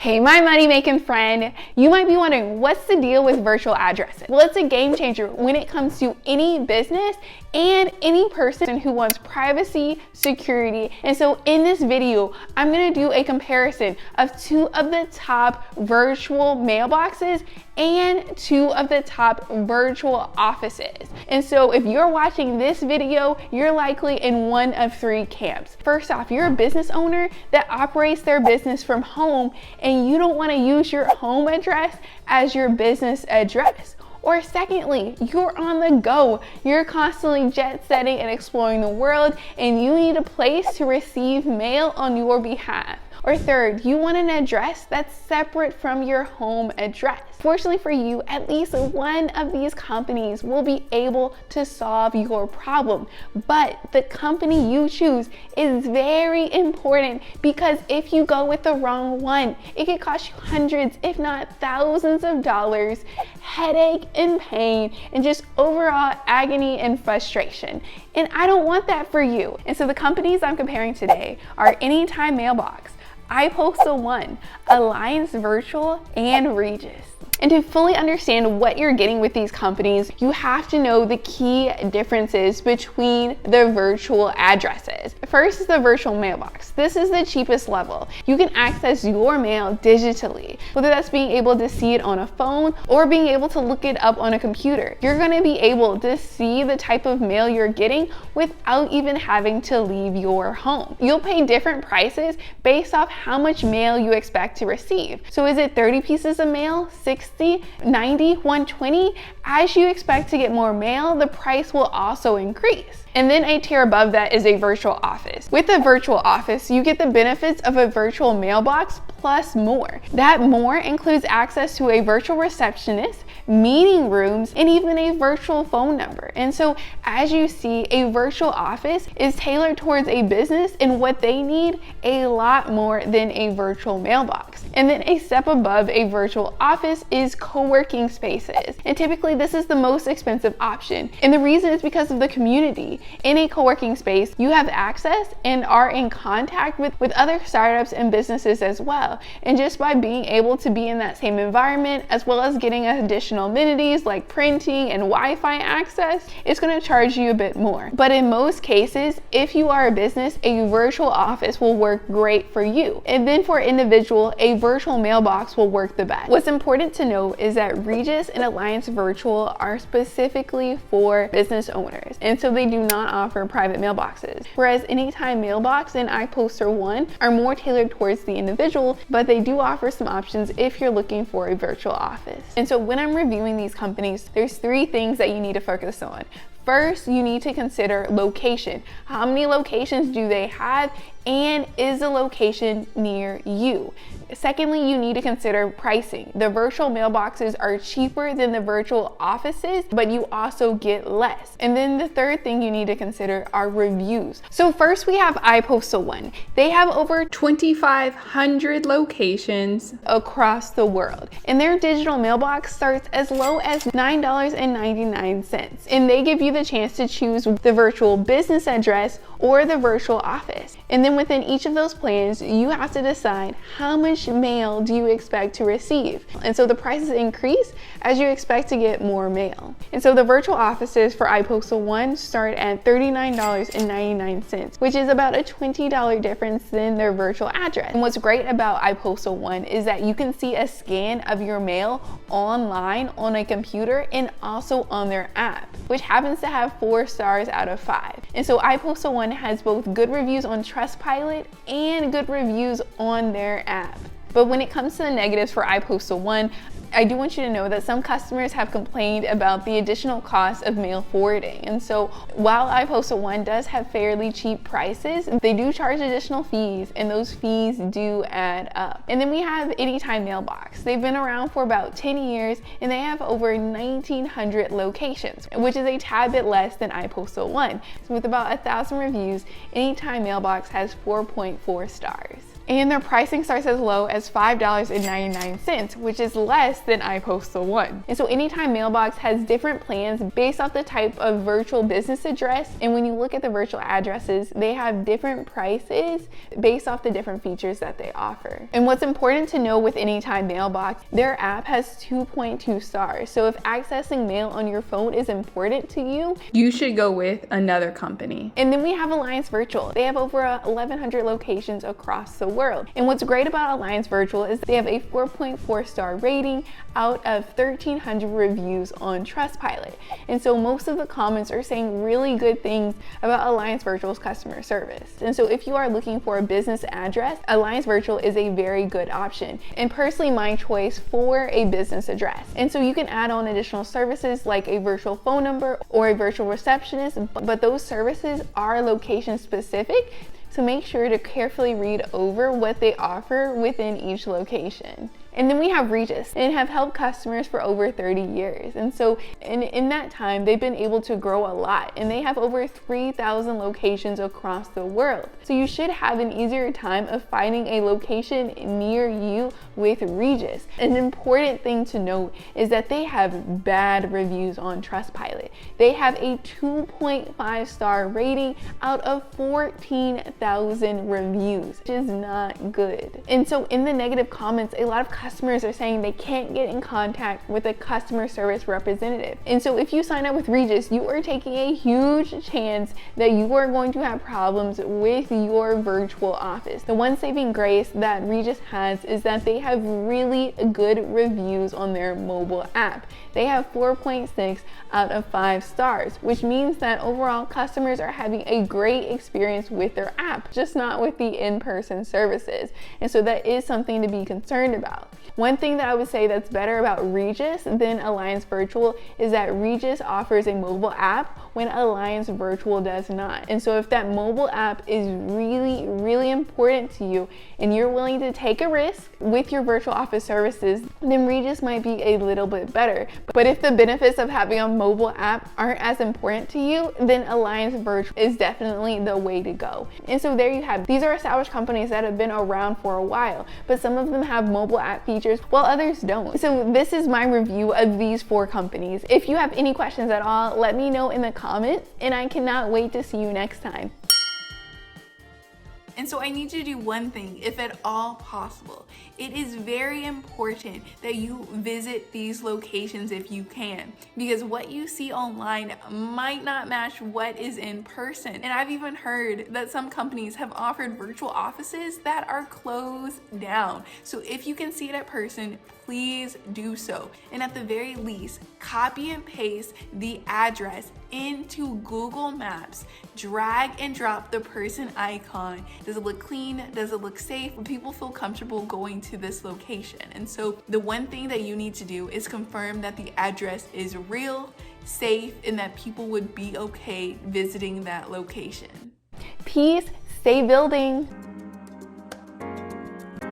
Hey, my money making friend, you might be wondering what's the deal with virtual addresses? Well, it's a game changer when it comes to any business and any person who wants privacy, security. And so in this video, I'm gonna do a comparison of two of the top virtual mailboxes and two of the top virtual offices. And so if you're watching this video, you're likely in one of three camps. First off, you're a business owner that operates their business from home and you don't want to use your home address as your business address. Or secondly, you're on the go. You're constantly jet setting and exploring the world and you need a place to receive mail on your behalf. Or third, you want an address that's separate from your home address. Fortunately for you, at least one of these companies will be able to solve your problem. But the company you choose is very important because if you go with the wrong one, it could cost you hundreds, if not thousands of dollars, headache and pain, and just overall agony and frustration. And I don't want that for you. And so the companies I'm comparing today are Anytime Mailbox, iPostal1, Alliance Virtual, and Regus. And to fully understand what you're getting with these companies, you have to know the key differences between the virtual addresses. First is the virtual mailbox. This is the cheapest level. You can access your mail digitally, whether that's being able to see it on a phone or being able to look it up on a computer. You're gonna be able to see the type of mail you're getting without even having to leave your home. You'll pay different prices based off how much mail you expect to receive. So is it 30 pieces of mail, 60, 90, 120? As you expect to get more mail, the price will also increase. And then a tier above that is a virtual office. With a virtual office, you get the benefits of a virtual mailbox plus more. That more includes access to a virtual receptionist, meeting rooms, and even a virtual phone number. And so as you see, a virtual office is tailored towards a business and what they need a lot more than a virtual mailbox. And then a step above a virtual office is co-working spaces. And typically this is the most expensive option. And the reason is because of the community. In a co-working space, you have access and are in contact with other startups and businesses as well. And just by being able to be in that same environment, as well as getting additional amenities like printing and Wi-Fi access, it's going to charge you a bit more. But in most cases, if you are a business, a virtual office will work great for you. And then for individual, a virtual mailbox will work the best. What's important to know is that Regus and Alliance Virtual are specifically for business owners, and so they do not offer private mailboxes. Whereas Anytime Mailbox and iPostal1 are more tailored towards the individual, but they do offer some options if you're looking for a virtual office. And so when I'm reviewing these companies, there's three things that you need to focus on. First, you need to consider location. How many locations do they have, and is the location near you? Secondly, you need to consider pricing. The virtual mailboxes are cheaper than the virtual offices, but you also get less. And then the third thing you need to consider are reviews. So first we have iPostal1. They have over 2,500 locations across the world. And their digital mailbox starts as low as $9.99. And they give you the chance to choose the virtual business address or the virtual office. And then within each of those plans, you have to decide how much mail do you expect to receive. And so the prices increase as you expect to get more mail. And so the virtual offices for iPostal1 start at $39.99, which is about a $20 difference than their virtual address. And what's great about iPostal1 is that you can see a scan of your mail online on a computer and also on their app, which happens to have 4 stars out of 5. And so iPostal1 has both good reviews on Trustpilot and good reviews on their app. But when it comes to the negatives for iPostal1, I do want you to know that some customers have complained about the additional cost of mail forwarding. And so while iPostal1 does have fairly cheap prices, they do charge additional fees, and those fees do add up. And then we have Anytime Mailbox. They've been around for about 10 years and they have over 1,900 locations, which is a tad bit less than iPostal1. So with about 1,000 reviews, Anytime Mailbox has 4.4 stars. And their pricing starts as low as $5.99, which is less than iPostal1. And so Anytime Mailbox has different plans based off the type of virtual business address. And when you look at the virtual addresses, they have different prices based off the different features that they offer. And what's important to know with Anytime Mailbox, their app has 2.2 stars. So if accessing mail on your phone is important to you, you should go with another company. And then we have Alliance Virtual. They have over 1,100 locations across the world. And what's great about Alliance Virtual is they have a 4.4 star rating out of 1,300 reviews on Trustpilot. And so most of the comments are saying really good things about Alliance Virtual's customer service. And so if you are looking for a business address, Alliance Virtual is a very good option, and personally my choice for a business address. And so you can add on additional services like a virtual phone number or a virtual receptionist, but those services are location specific. So make sure to carefully read over what they offer within each location. And then we have Regus, and have helped customers for over 30 years. And so in that time, they've been able to grow a lot, and they have over 3,000 locations across the world. So you should have an easier time of finding a location near you with Regus. An important thing to note is that they have bad reviews on Trustpilot. They have a 2.5 star rating out of 14,000 reviews, which is not good. And so in the negative comments, a lot of customers are saying they can't get in contact with a customer service representative. And so if you sign up with Regus, you are taking a huge chance that you are going to have problems with your virtual office. The one saving grace that Regus has is that they have really good reviews on their mobile app. They have 4.6 out of 5 stars, which means that overall customers are having a great experience with their app, just not with the in-person services. And so that is something to be concerned about. One thing that I would say that's better about Regus than Alliance Virtual is that Regus offers a mobile app when Alliance Virtual does not. And so if that mobile app is really, really important to you and you're willing to take a risk with your virtual office services, then Regus might be a little bit better. But if the benefits of having a mobile app aren't as important to you, then Alliance Virtual is definitely the way to go. And so there you have it. These are established companies that have been around for a while, but some of them have mobile app features while others don't. So this is my review of these 4 companies. If you have any questions at all, let me know in the comments, and I cannot wait to see you next time. And so I need you to do one thing, if at all possible. It is very important that you visit these locations if you can, because what you see online might not match what is in person. And I've even heard that some companies have offered virtual offices that are closed down. So if you can see it at person, please do so. And at the very least, copy and paste the address into Google Maps. Drag and drop the person icon. Does it look clean? Does it look safe? Will people feel comfortable going to this location? And so the one thing that you need to do is confirm that the address is real, safe, and that people would be okay visiting that location. Peace, stay building.